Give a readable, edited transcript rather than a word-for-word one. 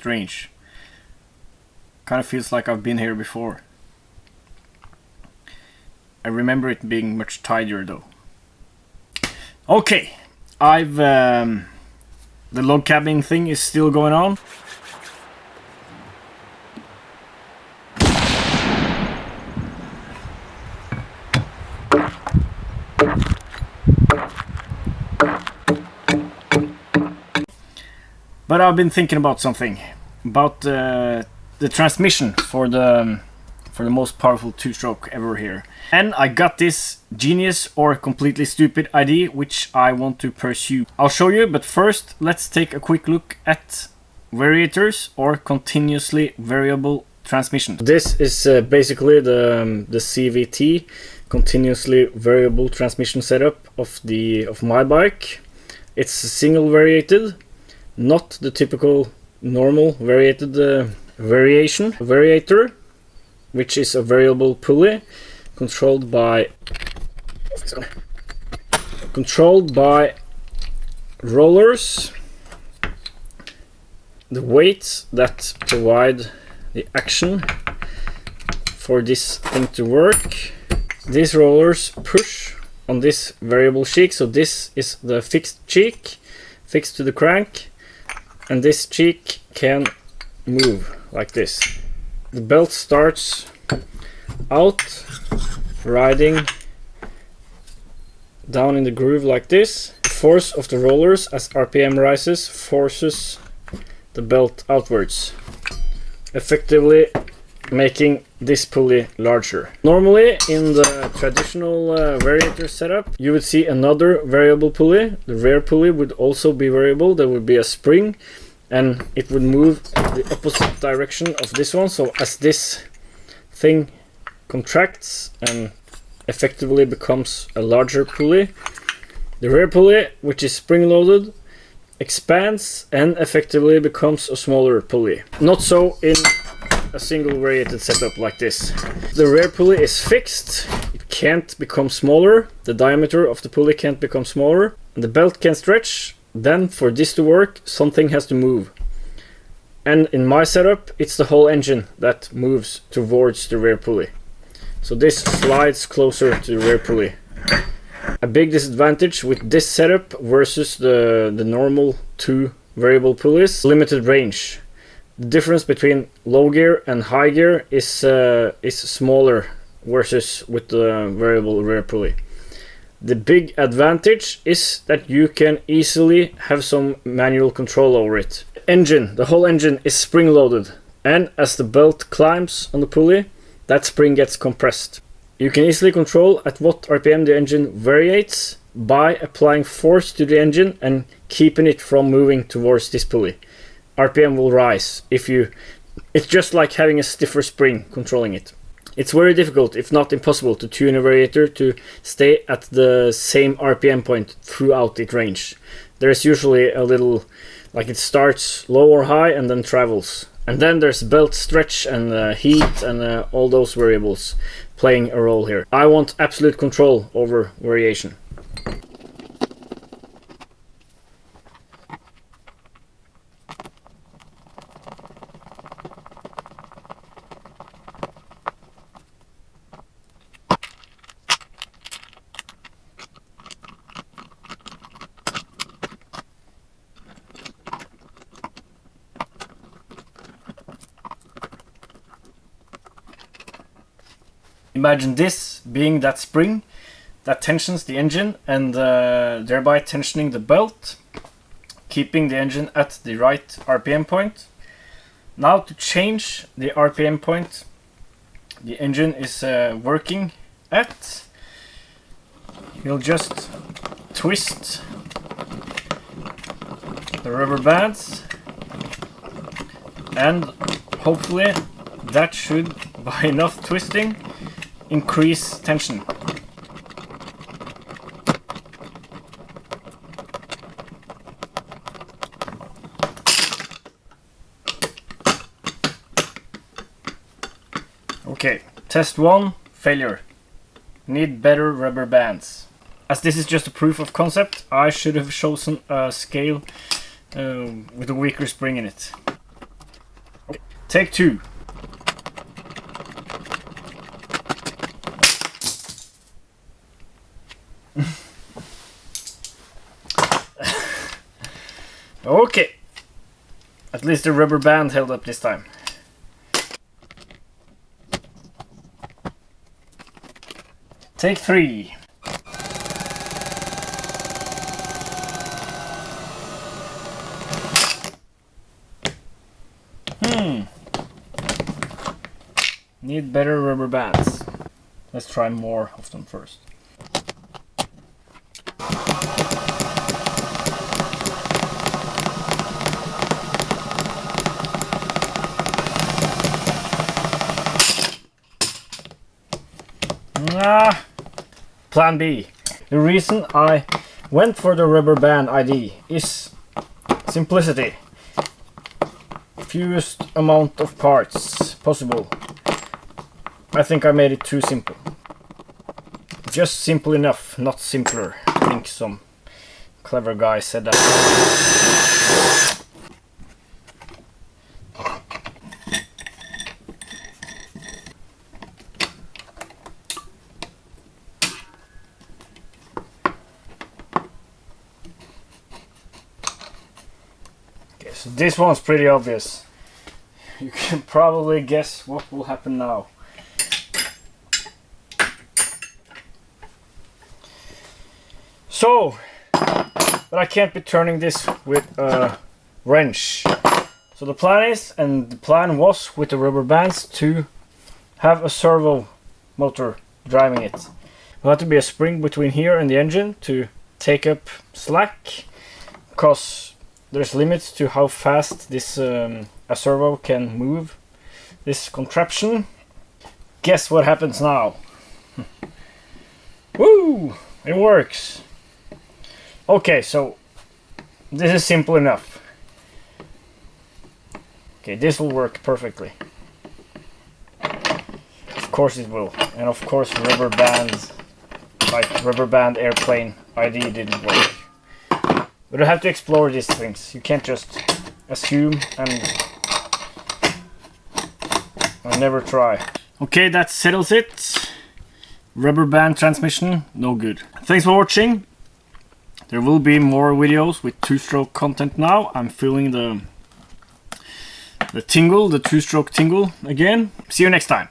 strange. Kind of feels like I've been here before. I remember it being much tidier though. Okay, the log cabin thing is still going on. But I've been thinking about something, about the transmission for the most powerful two-stroke ever here. And I got this genius or completely stupid idea which I want to pursue. I'll show you, but first let's take a quick look at variators or continuously variable transmission. This is basically the CVT, continuously variable transmission setup of my bike. It's single variated, not the typical normal variated variator, which is a variable pulley controlled by rollers, the weights that provide the action for this thing to work. These rollers push on this variable cheek, so this is the fixed cheek fixed to the crank, and this cheek can move like this. The belt starts out riding down in the groove like this. The force of the rollers as RPM rises forces the belt outwards, effectively making this pulley larger. Normally in the traditional variator setup you would see another variable pulley. The rear pulley would also be variable. There would be a spring and it would move the opposite direction of this one. So as this thing contracts and effectively becomes a larger pulley, the rear pulley, which is spring loaded, expands and effectively becomes a smaller pulley. Not so in a single variated setup like this. The rear pulley is fixed, it can't become smaller, the diameter of the pulley can't become smaller, and the belt can stretch. Then for this to work, something has to move. And in my setup, it's the whole engine that moves towards the rear pulley. So this slides closer to the rear pulley. A big disadvantage with this setup versus the normal two variable pulleys: limited range. The difference between low gear and high gear is smaller versus with the variable rear pulley. The big advantage is that you can easily have some manual control over it. The whole engine is spring loaded, and as the belt climbs on the pulley, that spring gets compressed. You can easily control at what RPM the engine variates by applying force to the engine and keeping it from moving towards this pulley. RPM will rise it's just like having a stiffer spring controlling it. It's very difficult, if not impossible, to tune a variator to stay at the same RPM point throughout its range. There's usually a little, like it starts low or high and then travels. And then there's belt stretch and heat and all those variables playing a role here. I want absolute control over variation. Imagine this being that spring that tensions the engine and thereby tensioning the belt, keeping the engine at the right RPM point. Now to change the RPM point the engine is working at, you'll just twist the rubber bands and hopefully that should, by enough twisting, increase tension. Okay, test 1, failure. Need better rubber bands. As this is just a proof of concept, I should have chosen a scale with a weaker spring in it. Take 2. Okay. At least the rubber band held up this time. Take 3. Need better rubber bands. Let's try more of them first. Plan B. The reason I went for the rubber band ID is simplicity. Fewest amount of parts possible. I think I made it too simple. Just simple enough, not simpler. I think some clever guy said that. Okay, so this one's pretty obvious. You can probably guess what will happen now. So, but I can't be turning this with a wrench. So the plan is, and the plan was with the rubber bands, to have a servo motor driving it. There'll have to be a spring between here and the engine to take up slack, because there's limits to how fast this a servo can move this contraption. Guess what happens now? Woo! It works. Okay, so this is simple enough. Okay, this will work perfectly. Of course it will. And of course rubber bands, like rubber band airplane ID didn't work. But you have to explore these things. You can't just assume and never try. Okay, that settles it. Rubber band transmission, no good. Thanks for watching. There will be more videos with two-stroke content now. I'm feeling the tingle, the two-stroke tingle again. See you next time.